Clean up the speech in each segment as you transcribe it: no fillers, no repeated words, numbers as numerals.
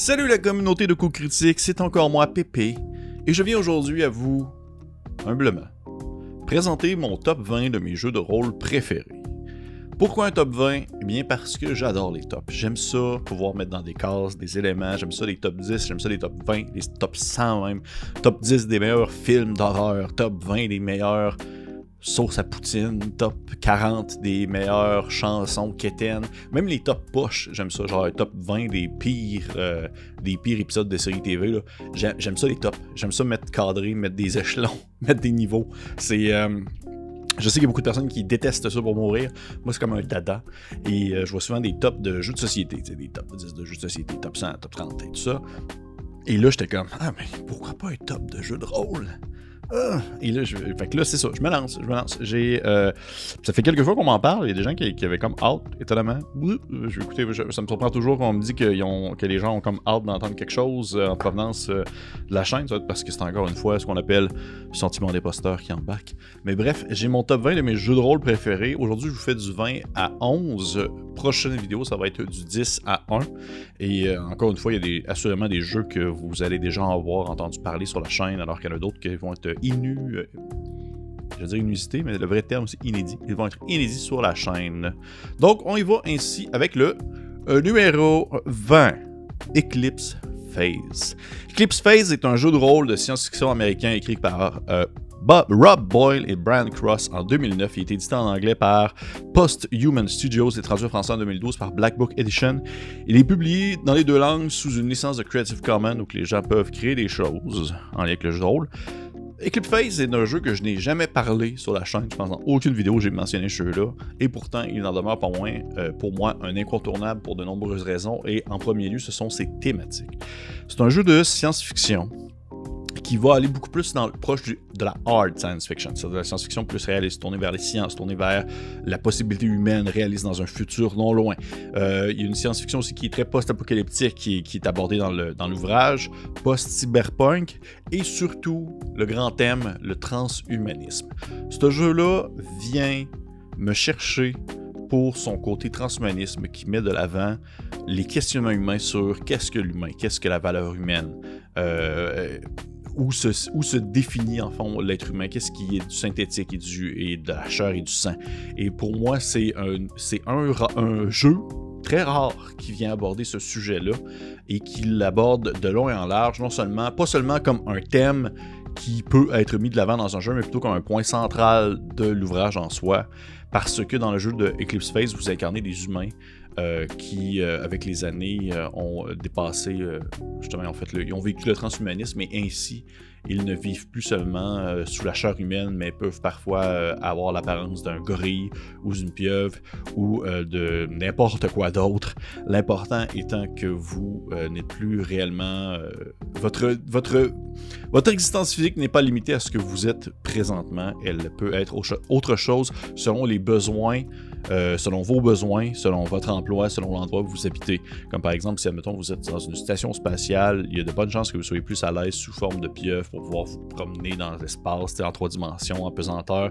Salut la communauté de coups critiques, c'est encore moi Pépé, et je viens aujourd'hui à vous, humblement, présenter mon top 20 de mes jeux de rôle préférés. Pourquoi un top 20? Eh bien parce que j'adore les tops. J'aime ça, pouvoir mettre dans des cases, des éléments, j'aime ça les top 10, j'aime ça les top 20, les top 100 même, top 10 des meilleurs films d'horreur, top 20 des meilleurs sauce à poutine, top 40 des meilleures chansons quétaines, même les top poches, j'aime ça, genre top 20 des pires épisodes de séries TV, là. J'aime ça les tops, j'aime ça mettre cadré, mettre des échelons, mettre des niveaux, c'est... Je sais qu'il y a beaucoup de personnes qui détestent ça pour mourir. Moi, c'est comme un dada. Et je vois souvent des tops de jeux de société, des top 10 de jeux de société, top 100, top 30 et tout ça. Et là, j'étais comme, ah, mais pourquoi pas un top de jeux de rôle? Et là, fait que là, c'est ça, je me lance. Ça fait quelques fois qu'on m'en parle, il y a des gens qui avaient comme hâte, étonnamment. Je vais écouter, ça me surprend toujours qu'on me dit que les gens ont comme hâte d'entendre quelque chose en provenance de la chaîne, parce que c'est encore une fois ce qu'on appelle le sentiment d'imposteur qui embarque. Mais bref, j'ai mon top 20 de mes jeux de rôle préférés. Aujourd'hui, je vous fais du 20 à 11. Prochaine vidéo, ça va être du 10 à 1. Et encore une fois, il y a assurément des jeux que vous allez déjà avoir entendu parler sur la chaîne, alors qu'il y en a d'autres qui vont être je veux dire inusité, mais le vrai terme c'est inédit. Ils vont être inédits sur la chaîne. Donc on y va ainsi avec le numéro 20, Eclipse Phase. Eclipse Phase est un jeu de rôle de science-fiction américain écrit par Rob Boyle et Brian Cross en 2009. Il a été édité en anglais par Post-Human Studios et traduit en français en 2012 par Black Book Edition. Il est publié dans les deux langues sous une licence de Creative Commons où les gens peuvent créer des choses en lien avec le jeu de rôle. Eclipse Phase est un jeu que je n'ai jamais parlé sur la chaîne, je pense dans aucune vidéo j'ai mentionné ce jeu-là, et pourtant il n'en demeure pas moins pour moi un incontournable pour de nombreuses raisons, et en premier lieu ce sont ses thématiques. C'est un jeu de science-fiction qui va aller beaucoup plus proche de la hard science fiction, c'est-à-dire de la science-fiction plus réaliste, tournée vers les sciences, tournée vers la possibilité humaine réaliste dans un futur non loin. Il y a une science-fiction aussi qui est très post-apocalyptique, qui est abordée dans l'ouvrage, post-cyberpunk, et surtout, le grand thème, le transhumanisme. Ce jeu-là vient me chercher pour son côté transhumanisme qui met de l'avant les questionnements humains sur qu'est-ce que l'humain, qu'est-ce que la valeur humaine, où se définit en fond l'être humain, qu'est-ce qui est du synthétique et de la chair et du sang. Et pour moi, c'est un jeu très rare qui vient aborder ce sujet-là et qui l'aborde de long et en large, pas seulement comme un thème qui peut être mis de l'avant dans un jeu, mais plutôt comme un point central de l'ouvrage en soi, parce que dans le jeu de Eclipse Phase, vous incarnez des humains qui, avec les années, ont dépassé, justement, en fait, ils ont vécu le transhumanisme, et ainsi, ils ne vivent plus seulement sous la chair humaine, mais peuvent parfois avoir l'apparence d'un gorille ou d'une pieuvre ou de n'importe quoi d'autre. L'important étant que vous n'êtes plus réellement... Votre existence physique n'est pas limitée à ce que vous êtes présentement. Elle peut être autre chose selon les besoins, selon vos besoins, selon votre emploi, selon l'endroit où vous habitez. Comme par exemple, si admettons vous êtes dans une station spatiale, il y a de bonnes chances que vous soyez plus à l'aise sous forme de pieuvre pour pouvoir vous promener dans l'espace, en 3 dimensions, en pesanteur,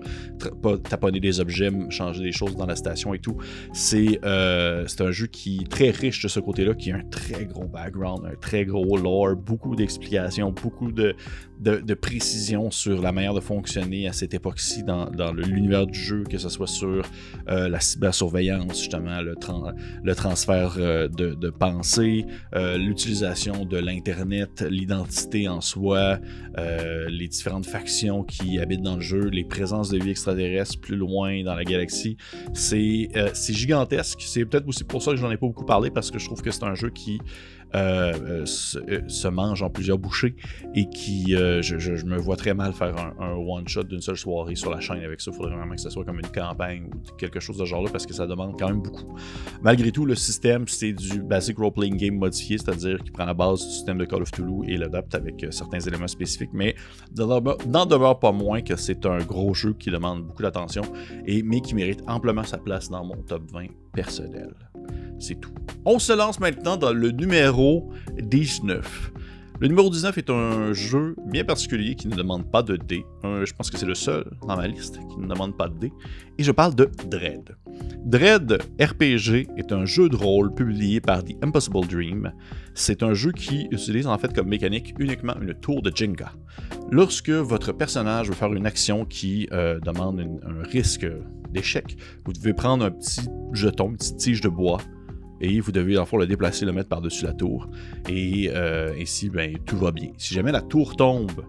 taponner des objets, changer des choses dans la station et tout. C'est un jeu qui est très riche de ce côté-là, qui a un très gros background, un très gros lore, beaucoup d'explications, beaucoup de précision sur la manière de fonctionner à cette époque-ci dans l'univers du jeu, que ce soit sur la cybersurveillance, justement, le transfert de pensée, l'utilisation de l'Internet, l'identité en soi, les différentes factions qui habitent dans le jeu, les présences de vie extraterrestres plus loin dans la galaxie. C'est gigantesque. C'est peut-être aussi pour ça que j'en ai pas beaucoup parlé, parce que je trouve que c'est un jeu qui se mange en plusieurs bouchées et qui, je me vois très mal faire un one-shot d'une seule soirée sur la chaîne avec ça. Il faudrait vraiment que ça soit comme une campagne ou quelque chose de ce genre-là, parce que ça demande quand même beaucoup. Malgré tout, le système, c'est du basic role-playing game modifié, c'est-à-dire qu'il prend la base du système de Call of Cthulhu et l'adapte avec certains éléments spécifiques, mais n'en demeure pas moins que c'est un gros jeu qui demande beaucoup d'attention, mais qui mérite amplement sa place dans mon top 20 personnel. C'est tout. On se lance maintenant dans le numéro 19. Le numéro 19 est un jeu bien particulier qui ne demande pas de dés. Je pense que c'est le seul dans ma liste qui ne demande pas de dés. Et je parle de Dread. Dread RPG est un jeu de rôle publié par The Impossible Dream. C'est un jeu qui utilise en fait comme mécanique uniquement une tour de Jenga. Lorsque votre personnage veut faire une action qui demande un risque d'échec, vous devez prendre un petit jeton, une petite tige de bois, et vous devez en fait le déplacer, le mettre par-dessus la tour, et ainsi ben, tout va bien. Si jamais la tour tombe,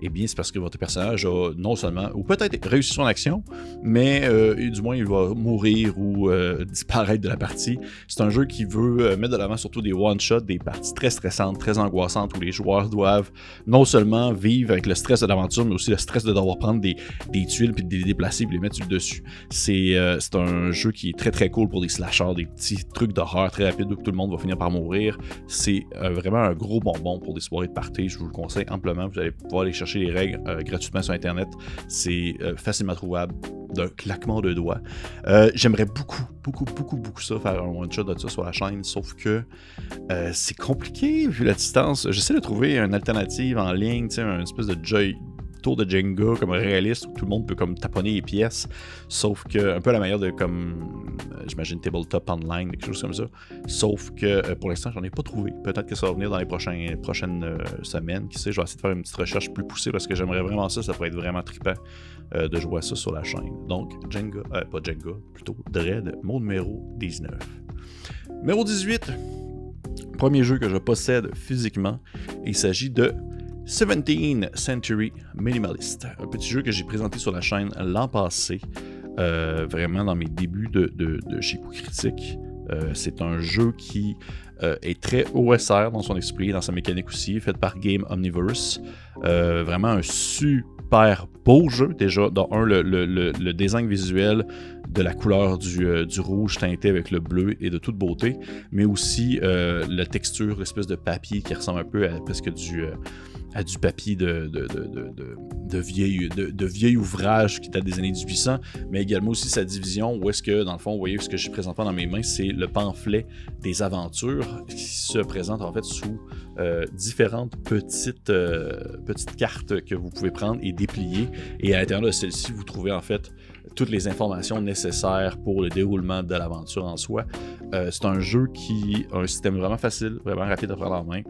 eh bien c'est parce que votre personnage a non seulement, ou peut-être réussi son action, mais du moins il va mourir ou disparaître de la partie. C'est un jeu qui veut mettre de l'avant surtout des one-shots, des parties très stressantes, très angoissantes, où les joueurs doivent non seulement vivre avec le stress de l'aventure, mais aussi le stress de devoir prendre des tuiles, puis de les déplacer, puis les mettre sur le dessus. C'est un jeu qui est très très cool pour des slashers, des petits trucs d'horreur très rapides où tout le monde va finir par mourir. C'est vraiment un gros bonbon pour des soirées de party, je vous le conseille amplement. Vous allez pouvoir aller chercher les règles gratuitement sur internet, c'est facilement trouvable d'un claquement de doigts. J'aimerais beaucoup ça, faire un one shot de ça sur la chaîne, sauf que c'est compliqué vu la distance. J'essaie de trouver une alternative en ligne, tu sais, une espèce de tour de Jenga comme réaliste où tout le monde peut comme taponner les pièces, sauf que un peu à la manière de comme j'imagine tabletop online, quelque chose comme ça, sauf que pour l'instant j'en ai pas trouvé. Peut-être que ça va venir dans les prochaines semaines, qui sait, je vais essayer de faire une petite recherche plus poussée parce que j'aimerais vraiment ça pourrait être vraiment trippant de jouer à ça sur la chaîne. Donc Jenga, pas Jenga, plutôt Dread, mon numéro 19. Numéro 18, premier jeu que je possède physiquement, il s'agit de 17th Century Minimalist, un petit jeu que j'ai présenté sur la chaîne l'an passé, vraiment dans mes débuts de chez Coup Critique. C'est un jeu qui est très OSR dans son esprit, dans sa mécanique aussi, fait par Game Omniverse. Vraiment un super beau jeu, déjà. Dans le design visuel de la couleur du rouge teinté avec le bleu et de toute beauté, mais aussi la texture, l'espèce de papier qui ressemble un peu à presque à du papier de vieil ouvrage qui date des années 1800, mais également aussi sa division où est-ce que, dans le fond, vous voyez ce que j'ai présenté dans mes mains, c'est le pamphlet des aventures qui se présente en fait sous différentes petites cartes que vous pouvez prendre et déplier, et à l'intérieur de celle-ci, vous trouvez en fait toutes les informations nécessaires pour le déroulement de l'aventure en soi. C'est un jeu qui a un système vraiment facile, vraiment rapide à prendre en main,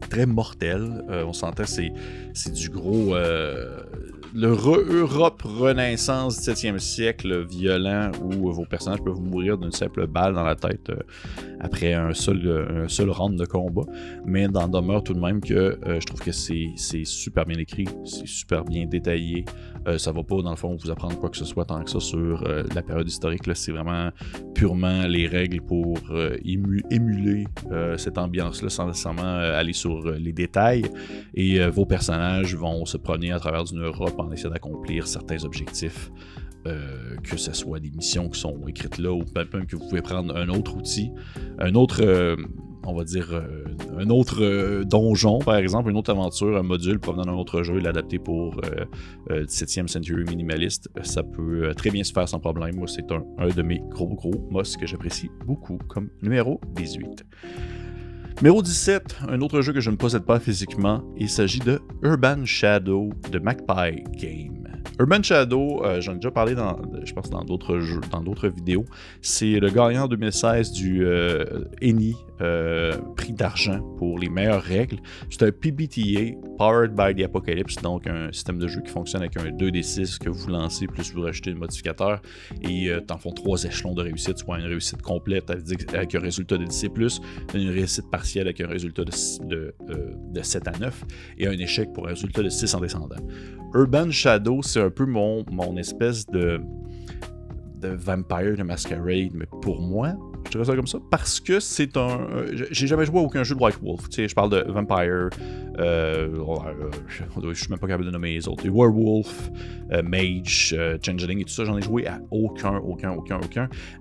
très mortel. On s'entend, c'est du gros Europe Renaissance 17e siècle violent où vos personnages peuvent mourir d'une simple balle dans la tête après un seul round de combat, mais dans demeure tout de même que je trouve que c'est super bien écrit, c'est super bien détaillé, ça va pas dans le fond vous apprendre quoi que ce soit tant que ça sur la période historique, là, c'est vraiment purement les règles pour émuler cette ambiance-là sans nécessairement aller sur les détails, et vos personnages vont se promener à travers une Europe en essayant d'accomplir certains objectifs, que ce soit des missions qui sont écrites là, ou même que vous pouvez prendre un autre outil, un autre, on va dire, un autre donjon, par exemple, une autre aventure, un module provenant d'un autre jeu, l'adapter pour 17e Century Minimalist, ça peut très bien se faire sans problème. Moi, c'est un de mes gros must que j'apprécie beaucoup comme numéro 18. Numéro 17, un autre jeu que je ne possède pas physiquement, il s'agit de Urban Shadow de Magpie Game. Urban Shadow, j'en ai déjà parlé je pense dans d'autres jeux, dans d'autres vidéos. C'est le gagnant en 2016 du ENnie, prix d'argent pour les meilleures règles. C'est un PBTA, Powered by the Apocalypse, donc un système de jeu qui fonctionne avec un 2d6 que vous lancez, plus vous rajoutez le modificateur, et t'en font 3 échelons de réussite, soit une réussite complète avec un résultat de 10 et plus, une réussite partielle avec un résultat de 7 à 9, et un échec pour un résultat de 6 en descendant. Urban Shadow, c'est un peu mon espèce de Vampire the Masquerade, mais pour moi, je dirais ça comme ça, parce que c'est j'ai jamais joué à aucun jeu de White Wolf. Tu sais, je parle de Vampire, je suis même pas capable de nommer les autres. Werewolf, Mage, Changeling et tout ça, j'en ai joué à aucun.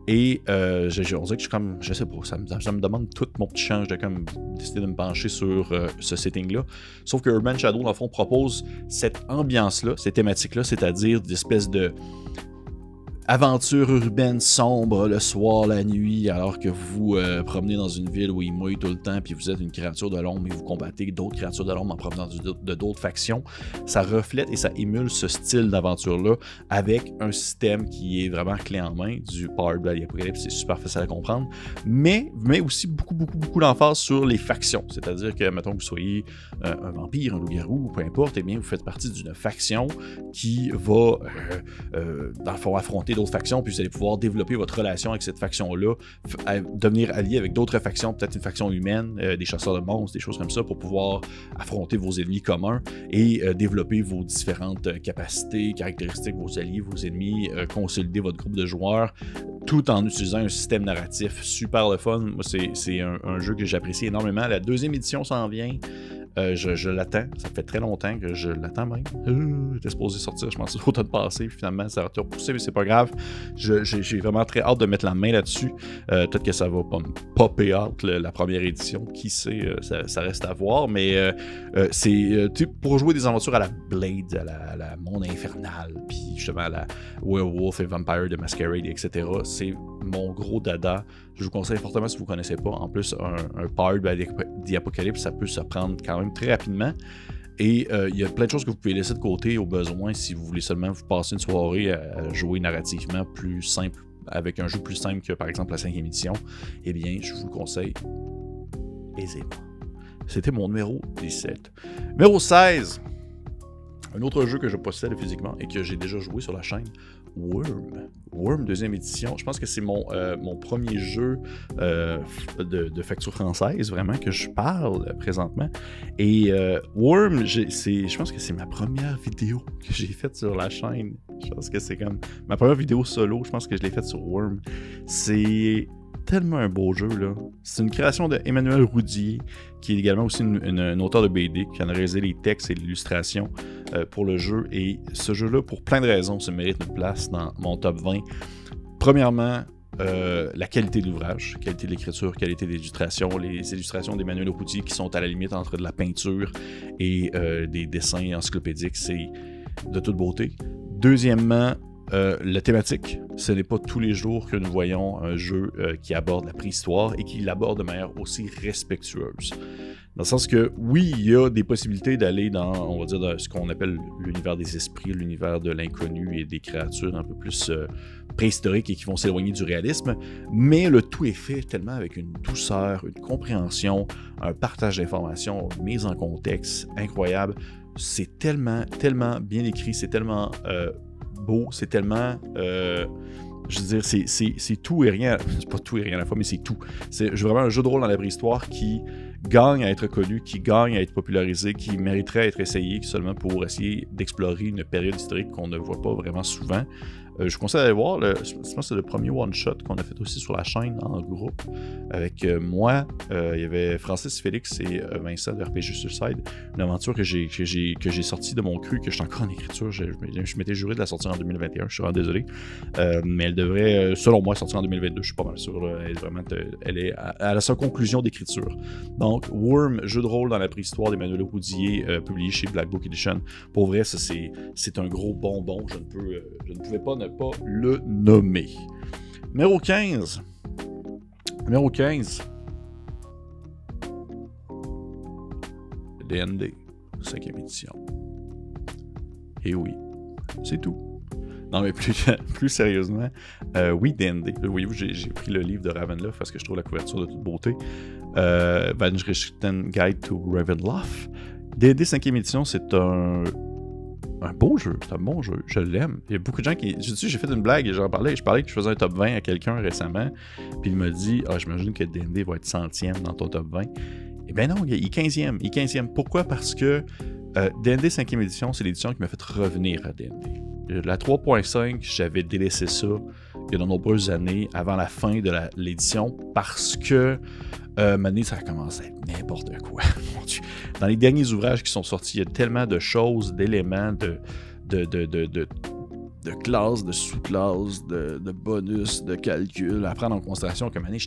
Et on dirait que je suis comme, je sais pas, ça me demande tout mon petit change de comme décider de me pencher sur ce setting-là. Sauf que Urban Shadow, dans le fond, propose cette ambiance-là, ces thématiques-là, c'est-à-dire d'espèces de aventure urbaine sombre le soir, la nuit, alors que vous promenez dans une ville où il mouille tout le temps, puis vous êtes une créature de l'ombre et vous combattez d'autres créatures de l'ombre en provenance de d'autres factions. Ça reflète et ça émule ce style d'aventure-là avec un système qui est vraiment clé en main du Powered by the Apocalypse. C'est super facile à comprendre, mais aussi beaucoup d'emphase sur les factions. C'est-à-dire que, mettons que vous soyez un vampire, un loup-garou, peu importe, eh bien, vous faites partie d'une faction qui va, dans le fond, affronter d'autres factions, puis vous allez pouvoir développer votre relation avec cette faction-là, devenir allié avec d'autres factions, peut-être une faction humaine, des chasseurs de monstres, des choses comme ça, pour pouvoir affronter vos ennemis communs et développer vos différentes capacités, caractéristiques, vos alliés, vos ennemis, consolider votre groupe de joueurs, tout en utilisant un système narratif super le fun. Moi, c'est un jeu que j'apprécie énormément. La deuxième édition s'en vient. Je l'attends. Ça fait très longtemps que je l'attends même. J'étais supposé sortir, je pense, l'automne passé. Puis finalement, ça a été repoussé, mais c'est pas grave. J'ai vraiment très hâte de mettre la main là-dessus. Peut-être que ça va pas me popper out la première édition. Qui sait, ça reste à voir. Mais c'est pour jouer des aventures à la Blade, à la Monde Infernal, puis justement à la Werewolf et Vampire de Masquerade, etc. C'est mon gros dada. Je vous conseille fortement si vous ne connaissez pas. En plus, un Powered by the Apocalypse, ça peut se prendre quand même très rapidement. Et il y a plein de choses que vous pouvez laisser de côté au besoin si vous voulez seulement vous passer une soirée à jouer narrativement plus simple, avec un jeu plus simple que par exemple la 5e édition. Eh bien, je vous le conseille aisément. C'était mon numéro 17. Numéro 16. Un autre jeu que je possède physiquement et que j'ai déjà joué sur la chaîne, Worm. Worm, 2e édition. Je pense que c'est mon premier jeu de facture française, vraiment, que je parle présentement. Et Worm, je pense que c'est ma première vidéo que j'ai faite sur la chaîne. Je pense que c'est comme ma première vidéo solo. Je pense que je l'ai faite sur Worm. C'est tellement un beau jeu, là. C'est une création de Emmanuel Roudier, qui est également aussi un auteur de BD, qui a réalisé les textes et l'illustration pour le jeu. Et ce jeu-là, pour plein de raisons, se mérite une place dans mon top 20. Premièrement, la qualité de l'ouvrage, qualité de l'écriture, qualité de l'illustration, les illustrations d'Emmanuel Roudier qui sont à la limite entre de la peinture et des dessins encyclopédiques, c'est de toute beauté. Deuxiièmement, la thématique, ce n'est pas tous les jours que nous voyons un jeu qui aborde la préhistoire et qui l'aborde de manière aussi respectueuse. Dans le sens que, oui, il y a des possibilités d'aller dans, on va dire, dans ce qu'on appelle l'univers des esprits, l'univers de l'inconnu et des créatures un peu plus préhistoriques et qui vont s'éloigner du réalisme, mais le tout est fait tellement avec une douceur, une compréhension, un partage d'informations, mise en contexte incroyable. C'est tellement bien écrit, c'est tellement beau, c'est tellement... je veux dire, c'est tout et rien. C'est pas tout et rien à la fois, mais c'est tout. C'est vraiment un jeu de rôle dans la préhistoire qui gagne à être connu, qui gagne à être popularisé, qui mériterait à être essayé seulement pour essayer d'explorer une période historique qu'on ne voit pas vraiment souvent. Je vous conseille d'aller voir, je pense que c'est le premier one-shot qu'on a fait aussi sur la chaîne en groupe. Avec moi, il y avait Francis, Félix et Vincent de RPG Suicide. Une aventure que j'ai sortie de mon cru, que je suis encore en écriture. Je m'étais juré de la sortir en 2021, je suis vraiment désolé. Mais elle devrait, selon moi, sortir en 2022, je suis pas mal sûr. Là, elle est à sa conclusion d'écriture. Donc, Worm, jeu de rôle dans la préhistoire d'Emmanuel Roudier, publié chez Black Book Edition. Pour vrai, ça c'est un gros bonbon. Je ne pouvais pas ne pas le nommer. Numéro 15. Numéro 15. D&D, 5e édition. Et oui, c'est tout. Non, mais plus sérieusement, oui, D&D. Voyez-vous, j'ai pris le livre de Ravenloft parce que je trouve la couverture de toute beauté. Van Richten Guide to Ravenloft. D&D 5e édition, c'est un beau jeu, c'est un bon jeu, je l'aime. Il y a beaucoup de gens qui... J'ai fait une blague et je parlais que je faisais un top 20 à quelqu'un récemment, puis il m'a dit « Ah, j'imagine que D&D va être 100e dans ton top 20. » Eh bien non, il est 15e. Pourquoi? Parce que D&D 5e édition, c'est l'édition qui m'a fait revenir à D&D. La 3.5, j'avais délaissé ça il y a de nombreuses années avant la fin de l'édition parce que maintenant, ça a commencé à être n'importe quoi. Mon Dieu. Dans les derniers ouvrages qui sont sortis, il y a tellement de choses, d'éléments, classes, de sous-classes, de bonus, de calcul à prendre en considération que Mané,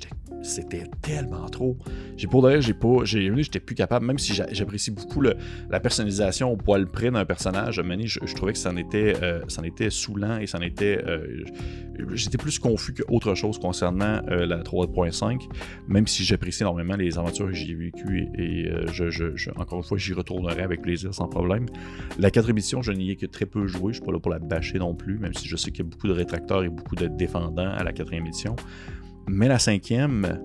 c'était tellement trop. J'étais plus capable, même si j'apprécie beaucoup la personnalisation au poil près d'un personnage. Mané, je trouvais que c'en était saoulant et j'étais plus confus qu'autre chose concernant la 3.5, même si j'apprécie énormément les aventures que j'y ai vécues et encore une fois, j'y retournerai avec plaisir sans problème. La 4e édition, je n'y ai que très peu joué, je suis pas là pour la bâcher non plus, même si je sais qu'il y a beaucoup de rétracteurs et beaucoup de défendants à la 4e édition. Mais la 5e,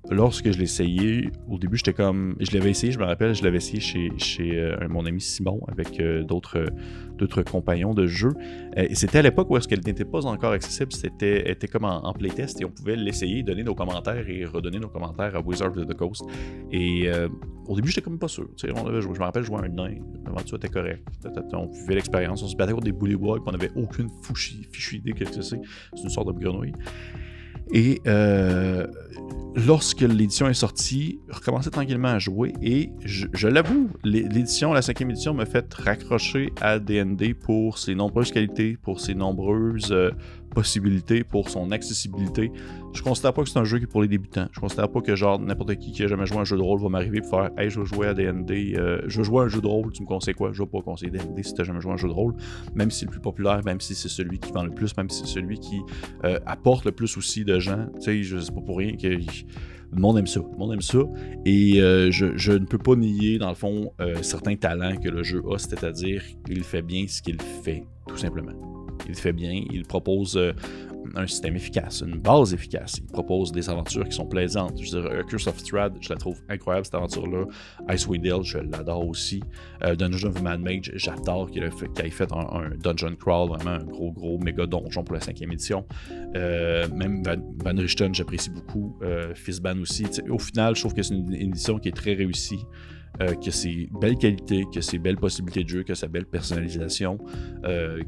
lorsque je l'ai essayé, au début, je l'avais essayé, je me rappelle, je l'avais essayé chez mon ami Simon avec d'autres compagnons de jeu. Et c'était à l'époque où est-ce qu'elle n'était pas encore accessible, elle était comme en playtest et on pouvait l'essayer, donner nos commentaires et redonner nos commentaires à Wizards of the Coast. Et au début, j'étais comme pas sûr. On avait joué, je me rappelle jouer à un nain, l'aventure était correcte. On vivait l'expérience, on se battait contre des bullywugs et on n'avait aucune fichue idée de ce que c'est. C'est une sorte de grenouille. Et lorsque l'édition est sortie, recommençais tranquillement à jouer et je l'avoue, l'édition, la 5e édition m'a fait raccrocher à D&D pour ses nombreuses qualités, pour ses nombreuses possibilités, pour son accessibilité. Je considère pas que c'est un jeu qui est pour les débutants. Je considère pas que genre n'importe qui a jamais joué à un jeu de rôle va m'arriver pour faire « Hey, je veux jouer à D&D, je veux jouer à un jeu de rôle, tu me conseilles quoi? » Je vais pas conseiller D&D si t'as jamais joué à un jeu de rôle, même si c'est le plus populaire, même si c'est celui qui vend le plus, même si c'est celui qui apporte le plus aussi de gens. Tu sais, je sais pas pour rien que le monde aime ça. Le monde aime ça. Et je ne peux pas nier, dans le fond, certains talents que le jeu a, c'est-à-dire qu'il fait bien ce qu'il fait, tout simplement. Il fait bien, il propose un système efficace, une base efficace. Il propose des aventures qui sont plaisantes. Je veux dire, Curse of Strahd, je la trouve incroyable cette aventure-là. Icewind Dale, je l'adore aussi. Dungeon of Mad Mage, j'adore qu'il ait fait un dungeon crawl, vraiment un gros méga donjon pour la 5e édition. Même Van Richten, j'apprécie beaucoup. Fistban aussi. T'sais, au final, je trouve que c'est une édition qui est très réussie. Que ses belles qualités, que ses belles possibilités de jeu, que sa belle personnalisation,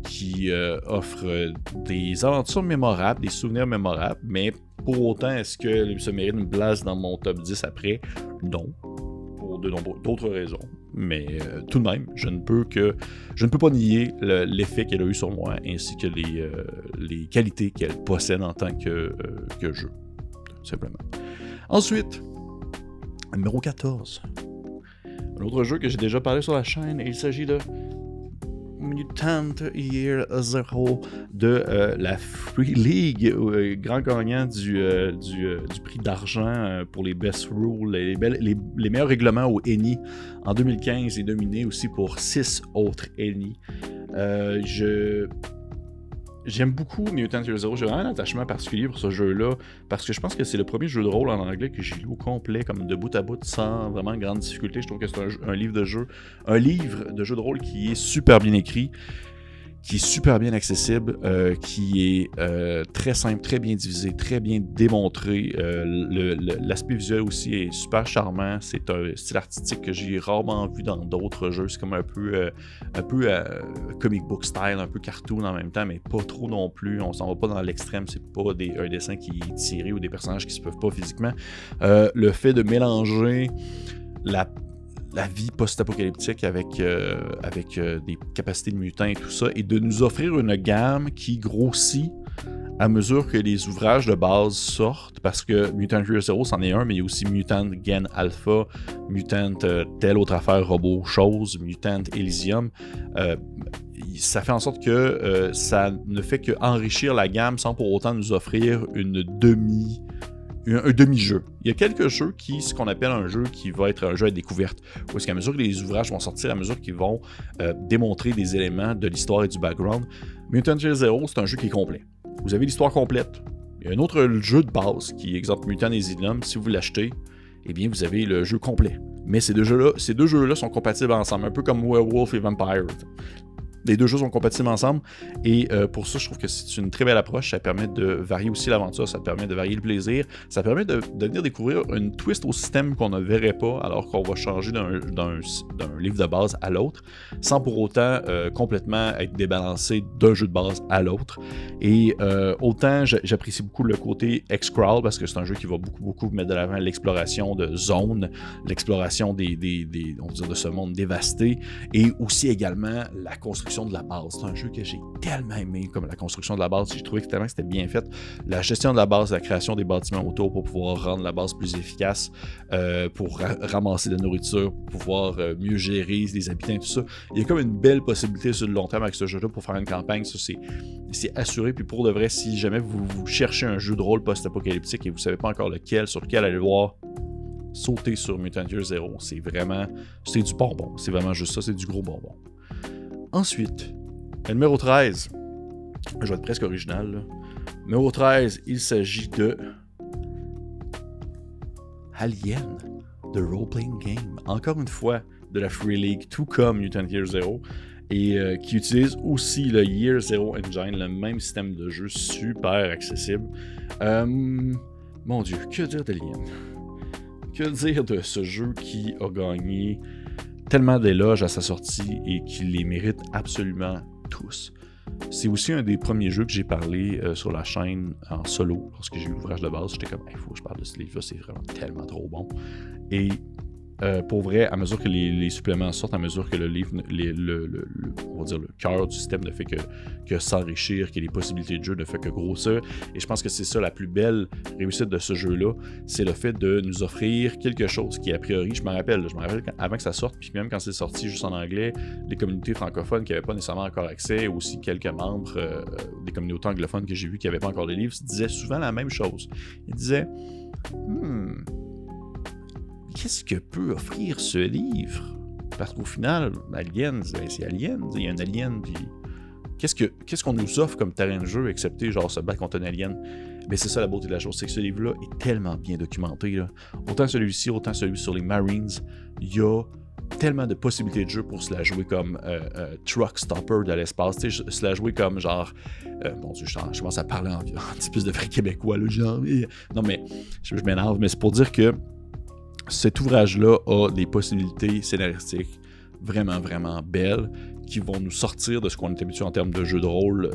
qui offre des aventures mémorables, des souvenirs mémorables, mais pour autant, est-ce que ça mérite une place dans mon top 10 après? Non, pour d'autres raisons. Mais tout de même, je ne peux pas nier l'effet qu'elle a eu sur moi, ainsi que les qualités qu'elle possède en tant que jeu, tout simplement. Ensuite, numéro 14. Un autre jeu que j'ai déjà parlé sur la chaîne, et il s'agit de Mutant Year Zero de la Free League, grand gagnant du prix d'argent pour les Best Rules, les meilleurs règlements au ENI en 2015 et dominé aussi pour 6 autres ENI. J'aime beaucoup Mutant Year Zero, j'ai vraiment un attachement particulier pour ce jeu-là, parce que je pense que c'est le premier jeu de rôle en anglais que j'ai lu au complet, comme de bout à bout, sans vraiment grande difficulté. Je trouve que c'est un livre de jeu de rôle qui est super bien écrit, qui est super bien accessible, qui est très simple, très bien divisé, très bien démontré. L'aspect visuel aussi est super charmant. C'est un style artistique que j'ai rarement vu dans d'autres jeux. C'est comme un peu comic book style, un peu cartoon en même temps, mais pas trop non plus. On s'en va pas dans l'extrême. C'est pas un dessin qui est tiré ou des personnages qui se peuvent pas physiquement. Le fait de mélanger la vie post-apocalyptique avec des capacités de mutants et tout ça, et de nous offrir une gamme qui grossit à mesure que les ouvrages de base sortent, parce que Mutant Year Zero, c'en est un, mais il y a aussi Mutant Gen Alpha, Mutant telle autre affaire, robot chose, Mutant Elysium. Ça fait en sorte que ça ne fait qu'enrichir la gamme sans pour autant nous offrir un demi-jeu. Il y a quelques jeux ce qu'on appelle un jeu qui va être un jeu à découverte, où est-ce qu'à mesure que les ouvrages vont sortir, à mesure qu'ils vont démontrer des éléments de l'histoire et du background, Mutant Year Zero, c'est un jeu qui est complet. Vous avez l'histoire complète. Il y a un autre jeu de base, qui est exemple Mutant Elysium, si vous l'achetez, eh bien vous avez le jeu complet. Mais ces deux jeux-là sont compatibles ensemble, un peu comme Werewolf et Vampire. Les deux jeux sont compatibles ensemble et pour ça, je trouve que c'est une très belle approche. Ça permet de varier aussi l'aventure, ça permet de varier le plaisir, ça permet de venir découvrir une twist au système qu'on ne verrait pas alors qu'on va changer d'un livre de base à l'autre, sans pour autant complètement être débalancé d'un jeu de base à l'autre. Et autant j'apprécie beaucoup le côté X-Crawl parce que c'est un jeu qui va beaucoup mettre de l'avant l'exploration de zones, l'exploration on va dire, de ce monde dévasté, et aussi également la construction construction de la base. C'est un jeu que j'ai tellement aimé, comme la construction de la base. J'ai trouvé que tellement c'était bien fait. La gestion de la base, la création des bâtiments autour pour pouvoir rendre la base plus efficace, pour ramasser de la nourriture, pour pouvoir mieux gérer les habitants et tout ça. Il y a comme une belle possibilité sur le long terme avec ce jeu-là pour faire une campagne. Ça, c'est assuré. Puis pour de vrai, si jamais vous cherchez un jeu de rôle post-apocalyptique et vous ne savez pas encore lequel, sur lequel aller voir, sautez sur Mutant Year Zero. C'est du bonbon. C'est vraiment juste ça, c'est du gros bonbon. Ensuite, le numéro 13. Je vais être presque original, là. Numéro 13, il s'agit de Alien, The Role-Playing Game. Encore une fois, de la Free League, tout comme Mutant Year Zero, et qui utilise aussi le Year Zero Engine, le même système de jeu super accessible. Mon Dieu, que dire d'Alien? Que dire de ce jeu qui a gagné tellement d'éloges à sa sortie et qui les mérite absolument tous. C'est aussi un des premiers jeux que j'ai parlé sur la chaîne en solo. Lorsque j'ai eu l'ouvrage de base, j'étais comme, il faut que je parle de ce livre-là, c'est vraiment tellement trop bon. Et pour vrai, à mesure que les suppléments sortent, à mesure que le livre, on va dire le cœur du système ne fait que s'enrichir, que les possibilités de jeu ne fait que grossir. Et je pense que c'est ça la plus belle réussite de ce jeu-là, c'est le fait de nous offrir quelque chose qui, a priori, je me rappelle avant que ça sorte, puis même quand c'est sorti juste en anglais, les communautés francophones qui n'avaient pas nécessairement encore accès, aussi quelques membres des communautés anglophones que j'ai vus qui n'avaient pas encore le livre, disaient souvent la même chose. Ils disaient qu'est-ce que peut offrir ce livre? Parce qu'au final, Aliens, c'est Aliens, il y a un alien, puis qu'est-ce qu'on nous offre comme terrain de jeu, excepté genre se battre contre un alien? Mais c'est ça la beauté de la chose, c'est que ce livre-là est tellement bien documenté, là. Autant celui-ci, autant celui sur les Marines, il y a tellement de possibilités de jeu pour se la jouer comme Truck Stopper de l'espace, se la jouer comme genre mon Dieu, je commence à parler en petit peu de vrai québécois, là, genre, non mais je m'énerve, mais c'est pour dire que cet ouvrage-là a des possibilités scénaristiques vraiment, vraiment belles qui vont nous sortir de ce qu'on est habitué en termes de jeux de rôle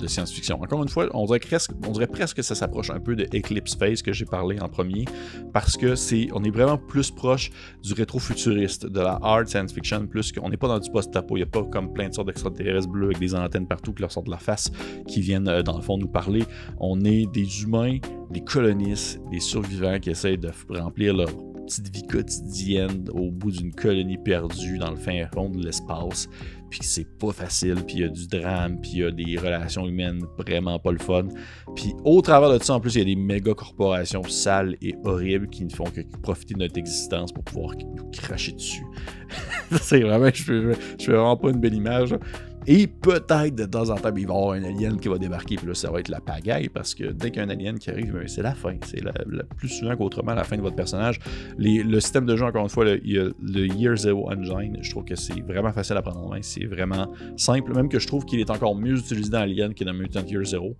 de science-fiction. Encore une fois, on dirait presque que ça s'approche un peu de Eclipse Phase que j'ai parlé en premier, parce que on est vraiment plus proche du rétro-futuriste, de la hard science-fiction, plus qu'on n'est pas dans du post-apo, il n'y a pas comme plein de sortes d'extraterrestres bleus avec des antennes partout qui leur sortent de la face, qui viennent dans le fond nous parler. On est des humains, des colonistes, des survivants qui essayent de remplir leur petite vie quotidienne au bout d'une colonie perdue dans le fin fond de l'espace, puis c'est pas facile, puis il y a du drame, puis il y a des relations humaines vraiment pas le fun, puis au travers de ça, en plus, il y a des méga corporations sales et horribles qui ne font que profiter de notre existence pour pouvoir nous cracher dessus. C'est vraiment, je fais vraiment pas une belle image, là. Et peut-être de temps en temps, il va y avoir un alien qui va débarquer, puis là, ça va être la pagaille, parce que dès qu'il y a un alien qui arrive, c'est la fin. C'est plus souvent qu'autrement la fin de votre personnage. Le système de jeu, encore une fois, il y a le Year Zero Engine, je trouve que c'est vraiment facile à prendre en main, c'est vraiment simple, même que je trouve qu'il est encore mieux utilisé dans Alien que dans Mutant Year Zero.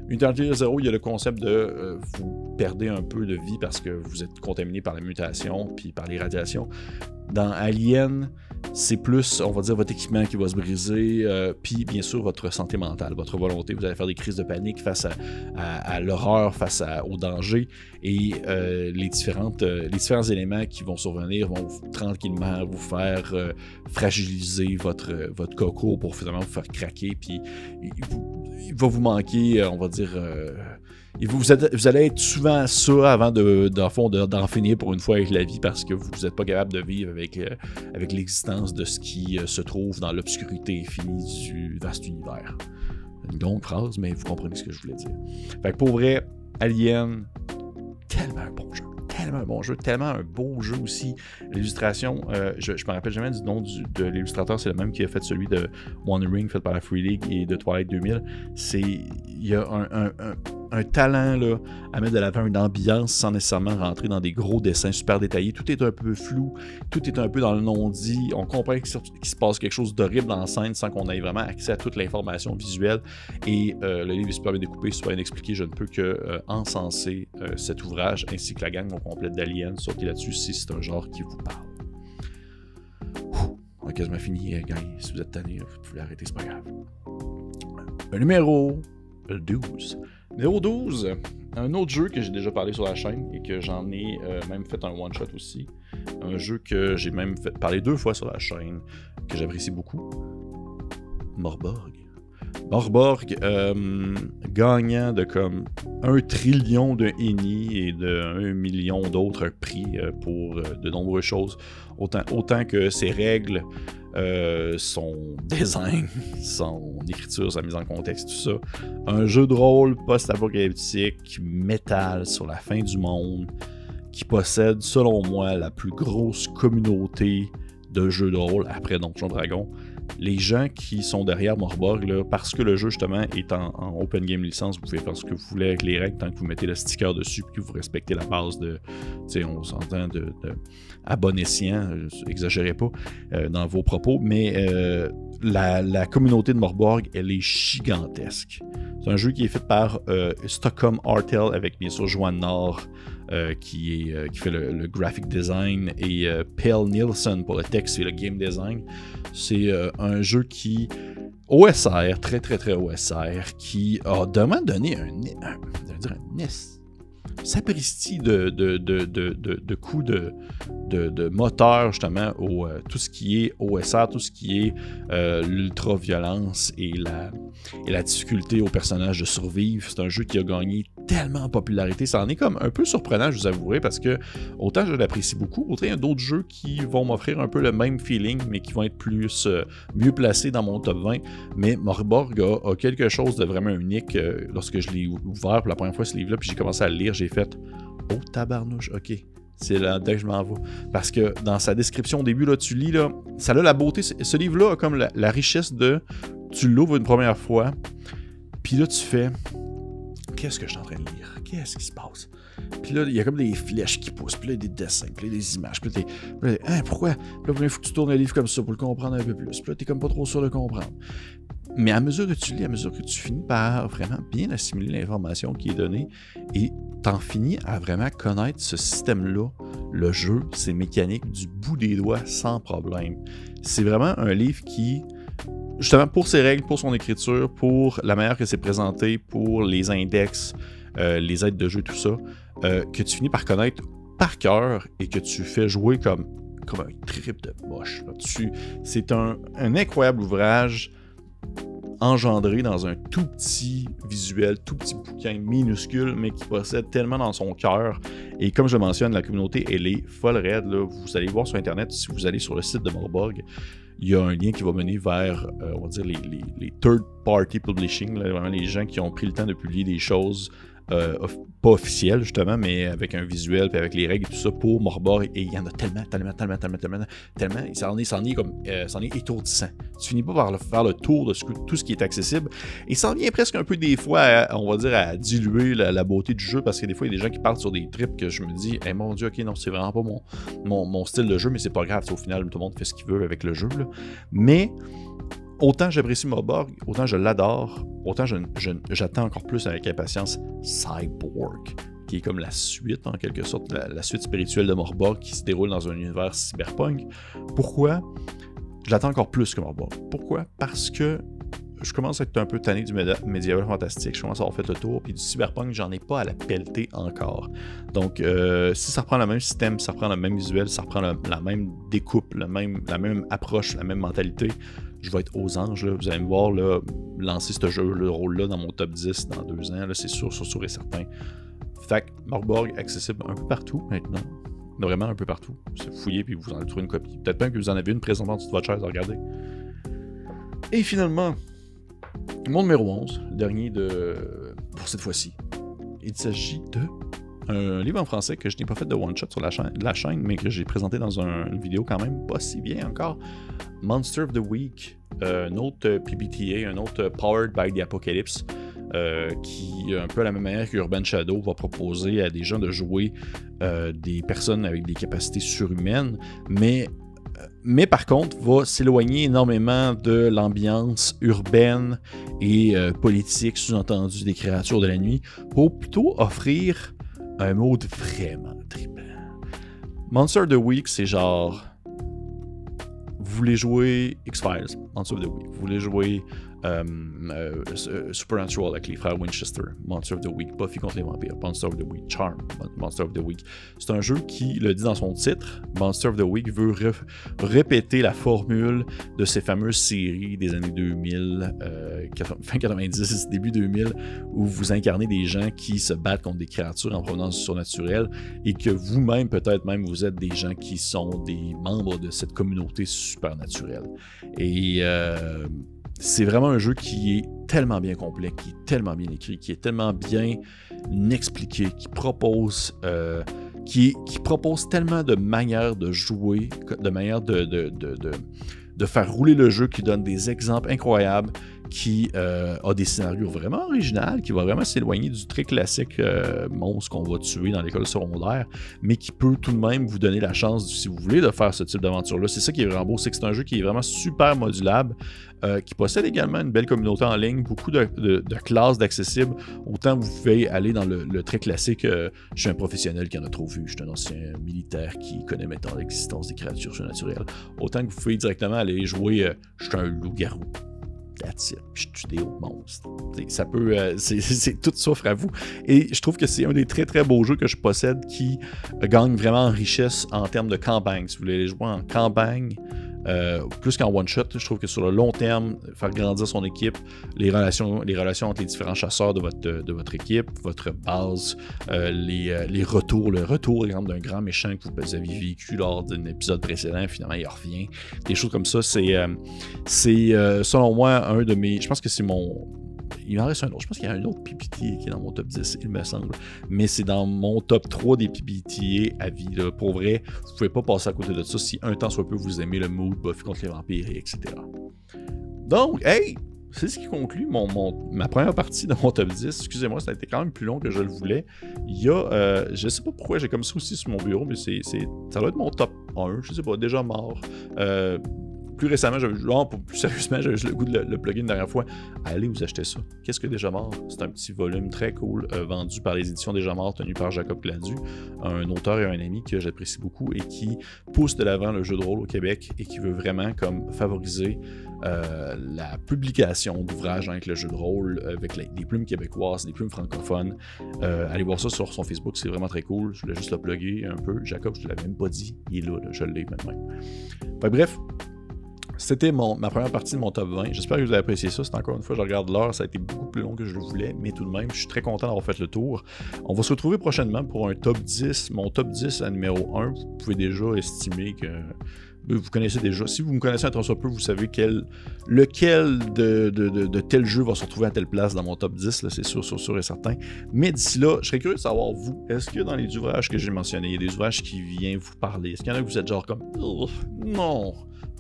Mutant Year Zero, il y a le concept de vous perdez un peu de vie parce que vous êtes contaminé par la mutation, puis par les radiations. Dans Alien, c'est plus, on va dire, votre équipement qui va se briser, puis bien sûr votre santé mentale, votre volonté. Vous allez faire des crises de panique face à l'horreur, face au danger, et les différents éléments qui vont survenir vont tranquillement vous faire fragiliser votre coco pour finalement vous faire craquer, puis il va vous manquer, on va dire... Vous allez être souvent ça avant d'en finir pour une fois avec la vie, parce que vous n'êtes pas capable de vivre avec l'existence de ce qui se trouve dans l'obscurité infinie du vaste univers. Une longue phrase, mais vous comprenez ce que je voulais dire. Fait que pour vrai, Alien, tellement un bon jeu. Tellement un bon jeu, tellement un beau jeu aussi. L'illustration, je me rappelle jamais du nom de l'illustrateur, c'est le même qui a fait celui de One Ring fait par la Free League et de Twilight 2000. Il y a un talent là, à mettre de l'avant, une ambiance sans nécessairement rentrer dans des gros dessins super détaillés. Tout est un peu flou, tout est un peu dans le non-dit. On comprend qu'il se passe quelque chose d'horrible dans la scène sans qu'on ait vraiment accès à toute l'information visuelle. Et le livre est super bien découpé, super bien expliqué. Je ne peux que encenser cet ouvrage ainsi que la gang complète d'Aliens. Sautez là-dessus si c'est un genre qui vous parle. On a quasiment fini, gang. Si vous êtes tanné, vous pouvez arrêter, c'est pas grave. Numéro 12. Numéro 12, un autre jeu que j'ai déjà parlé sur la chaîne et que j'en ai même fait un one-shot aussi. Un jeu que j'ai même fait parler 2 fois sur la chaîne, que j'apprécie beaucoup. Morborg. Morborg, gagnant de comme 1 trillion de Eni et de 1 million d'autres prix pour de nombreuses choses. Autant que ses règles, son design, son écriture, sa mise en contexte, tout ça. Un jeu de rôle post-apocalyptique, métal sur la fin du monde, qui possède, selon moi, la plus grosse communauté de jeux de rôle après Donjons Dragons. Les gens qui sont derrière Morborg, là, parce que le jeu justement est en open game licence, vous pouvez faire ce que vous voulez avec les règles tant que vous mettez le sticker dessus et que vous respectez la base de, on s'entend à bon escient, exagérez pas dans vos propos, mais la communauté de Morborg, elle est gigantesque. C'est un jeu qui est fait par Stockholm Artel avec bien sûr Joanne Nord qui fait le graphic design et Pelle Nielsen pour le texte et le game design. C'est un jeu qui OSR, très très très OSR, qui a donné un sapristi de coups de moteur justement au tout ce qui est OSR, tout ce qui est l'ultra-violence et la difficulté aux personnages de survivre. C'est un jeu qui a gagné tellement en popularité. Ça en est comme un peu surprenant, je vous avouerai, parce que autant je l'apprécie beaucoup, autant il y a d'autres jeux qui vont m'offrir un peu le même feeling, mais qui vont être plus mieux placés dans mon top 20. Mais Morborg a quelque chose de vraiment unique. Lorsque je l'ai ouvert pour la première fois ce livre-là, puis j'ai commencé à le lire, j'ai fait « Oh tabarnouche, ok ». C'est là-dedans que je m'en vais. Parce que dans sa description au début, là, tu lis, là, ça a la beauté. Ce livre-là a comme la richesse de... Tu l'ouvres une première fois, puis là, tu fais... Qu'est-ce que je suis en train de lire? Qu'est-ce qui se passe? Puis là, il y a comme des flèches qui poussent, puis là, des dessins, puis là, des images, puis là, hein, pourquoi? Puis là, il faut que tu tournes le livre comme ça pour le comprendre un peu plus. Puis là, t'es comme pas trop sûr de comprendre. Mais à mesure que tu lis, à mesure que tu finis par vraiment bien assimiler l'information qui est donnée, et t'en finis à vraiment connaître ce système-là, le jeu, ses mécaniques, du bout des doigts, sans problème. C'est vraiment un livre qui... Justement, pour ses règles, pour son écriture, pour la manière que c'est présenté, pour les index, les aides de jeu, tout ça, que tu finis par connaître par cœur et que tu fais jouer comme un trip de moche. C'est un incroyable ouvrage engendré dans un tout petit visuel, tout petit bouquin minuscule, mais qui possède tellement dans son cœur. Et comme je le mentionne, la communauté, elle est folle raide. Là. Vous allez voir sur Internet, si vous allez sur le site de Morborg, il y a un lien qui va mener vers, on va dire, les third-party publishing, là, vraiment les gens qui ont pris le temps de publier des choses pas officielles, justement, mais avec un visuel, puis avec les règles et tout ça pour Morborg. Et il y en a tellement, c'en est étourdissant. Tu finis pas par faire le tour de tout ce qui est accessible. Et ça en vient presque un peu des fois, on va dire, à diluer la beauté du jeu, parce que des fois, il y a des gens qui partent sur des trips que je me dis, hey, mon Dieu, ok, non, c'est vraiment pas mon style de jeu, mais c'est pas grave, au final, tout le monde fait ce qu'il veut avec le jeu. Là. Mais autant j'apprécie Morborg, autant je l'adore, autant j'attends encore plus avec impatience Cyborg, qui est comme la suite, en quelque sorte, la suite spirituelle de Morborg qui se déroule dans un univers cyberpunk. Pourquoi je l'attends encore plus que Morborg? Pourquoi? Parce que je commence à être un peu tanné du médiéval fantastique, je commence à avoir fait le tour, puis du cyberpunk, j'en ai pas à la pelleter encore. Donc, si ça reprend le même système, ça reprend le même visuel, ça reprend la même découpe, la même approche, la même mentalité, je vais être aux anges. Là. Vous allez me voir là, lancer ce jeu, le rôle-là dans mon top 10 dans 2 ans, là, c'est sûr et certain. Fait que Morborg, accessible un peu partout maintenant. Vraiment un peu partout. C'est fouillé puis vous en trouvez une copie. Peut-être même que vous en avez une présentement sur votre chaise à regarder. Et finalement, mon numéro 11, le dernier pour cette fois-ci. Il s'agit de un livre en français que je n'ai pas fait de one-shot sur la chaîne, mais que j'ai présenté dans une vidéo quand même pas si bien encore. Monster of the Week, un autre PBTA, un autre Powered by the Apocalypse, qui, un peu à la même manière qu'Urban Shadow, va proposer à des gens de jouer des personnes avec des capacités surhumaines, mais par contre, va s'éloigner énormément de l'ambiance urbaine et politique, sous-entendu des créatures de la nuit, pour plutôt offrir un mode vraiment trippant. Monster of the Week, c'est genre... Vous voulez jouer X-Files, Monster of the Week. Vous voulez jouer Supernatural avec les frères Winchester, Monster of the Week, Buffy contre les vampires, Monster of the Week, Charm, Monster of the Week. C'est un jeu qui, le dit dans son titre, Monster of the Week veut répéter la formule de ces fameuses séries des années 2000, fin 90, début 2000, où vous incarnez des gens qui se battent contre des créatures en provenance du surnaturel et que vous-même, peut-être même, vous êtes des gens qui sont des membres de cette communauté supernaturelle. Et c'est vraiment un jeu qui est tellement bien complet, qui est tellement bien écrit, qui est tellement bien expliqué, qui propose tellement de manières de jouer, de manières de faire rouler le jeu, qui donne des exemples incroyables, qui a des scénarios vraiment originaux, qui va vraiment s'éloigner du très classique monstre qu'on va tuer dans l'école secondaire, mais qui peut tout de même vous donner la chance, si vous voulez, de faire ce type d'aventure-là. C'est ça qui est vraiment beau, c'est que c'est un jeu qui est vraiment super modulable, qui possède également une belle communauté en ligne, beaucoup de classes d'accessibles. Autant vous pouvez aller dans le très classique, je suis un professionnel qui en a trop vu, je suis un ancien militaire qui connaît maintenant l'existence des créatures surnaturelles. Autant que vous pouvez directement aller jouer, je suis un loup-garou. Je tue des autres monstres. Ça peut, c'est tout s'offre à vous. Et je trouve que c'est un des très très beaux jeux que je possède qui gagne vraiment en richesse en termes de campagne. Si vous voulez les jouer en campagne, plus qu'en one-shot, je trouve que sur le long terme, faire grandir son équipe, les relations entre les différents chasseurs de votre équipe, votre base, les retours, le retour exemple, d'un grand méchant que vous aviez vécu lors d'un épisode précédent, finalement il revient, des choses comme ça, c'est selon moi un de mes, je pense que c'est mon... Il en reste un autre. Je pense qu'il y a un autre PBTA qui est dans mon top 10, il me semble. Mais c'est dans mon top 3 des PBTA à vie. Là. Pour vrai, vous ne pouvez pas passer à côté de ça si un temps soit peu vous aimez le mood, Buffy contre les vampires, etc. Donc, hey! C'est ce qui conclut ma première partie de mon top 10. Excusez-moi, ça a été quand même plus long que je le voulais. Il y a, je sais pas pourquoi j'ai comme ça aussi sur mon bureau, mais ça doit être mon top 1, je sais pas, déjà mort. Plus récemment, plus sérieusement, j'avais le goût de le plugger une dernière fois. Allez vous acheter ça. Qu'est-ce que Déjà Mort? C'est un petit volume très cool, vendu par les éditions Déjà Mort, tenu par Jacob Gladu, un auteur et un ami que j'apprécie beaucoup et qui pousse de l'avant le jeu de rôle au Québec et qui veut vraiment comme favoriser la publication d'ouvrages avec le jeu de rôle, avec des plumes québécoises, des plumes francophones. Allez voir ça sur son Facebook, c'est vraiment très cool. Je voulais juste le plugger un peu. Jacob, je ne l'avais même pas dit. Il est là, je l'ai maintenant. Bref. C'était ma première partie de mon top 20. J'espère que vous avez apprécié ça. C'est encore une fois, je regarde l'heure, ça a été beaucoup plus long que je le voulais, mais tout de même, je suis très content d'avoir fait le tour. On va se retrouver prochainement pour un top 10. Mon top 10 à numéro 1, vous pouvez déjà estimer que vous connaissez déjà. Si vous me connaissez un tant soit peu, vous savez lequel de tel jeu va se retrouver à telle place dans mon top 10, là, c'est sûr et certain. Mais d'ici là, je serais curieux de savoir, vous, est-ce que dans les ouvrages que j'ai mentionnés, il y a des ouvrages qui viennent vous parler? Est-ce qu'il y en a que vous êtes genre comme oh, non,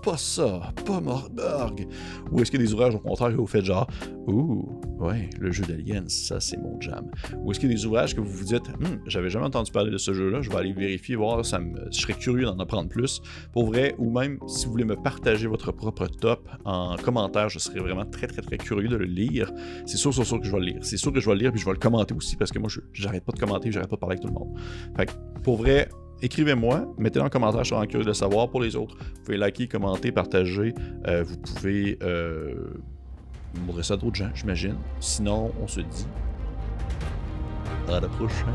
pas ça, pas Morborg? Ou est-ce qu'il y a des ouvrages au contraire que vous faites genre ouh, ouais, le jeu d'Aliens, ça c'est mon jam? Ou est-ce qu'il y a des ouvrages que vous vous dites j'avais jamais entendu parler de ce jeu-là, je vais aller vérifier, voir, je serais curieux d'en apprendre plus. Pour vrai, ou même si vous voulez me partager votre propre top en commentaire, je serais vraiment très très très curieux de le lire. C'est sûr que je vais le lire. C'est sûr que je vais le lire puis je vais le commenter aussi parce que moi j'arrête pas de commenter, j'arrête pas de parler avec tout le monde. Fait que pour vrai, écrivez-moi, mettez-le en commentaire, je serais curieux de savoir. Pour les autres, vous pouvez liker, commenter, partager. Vous pouvez montrer ça à d'autres gens, j'imagine. Sinon, on se dit à la prochaine.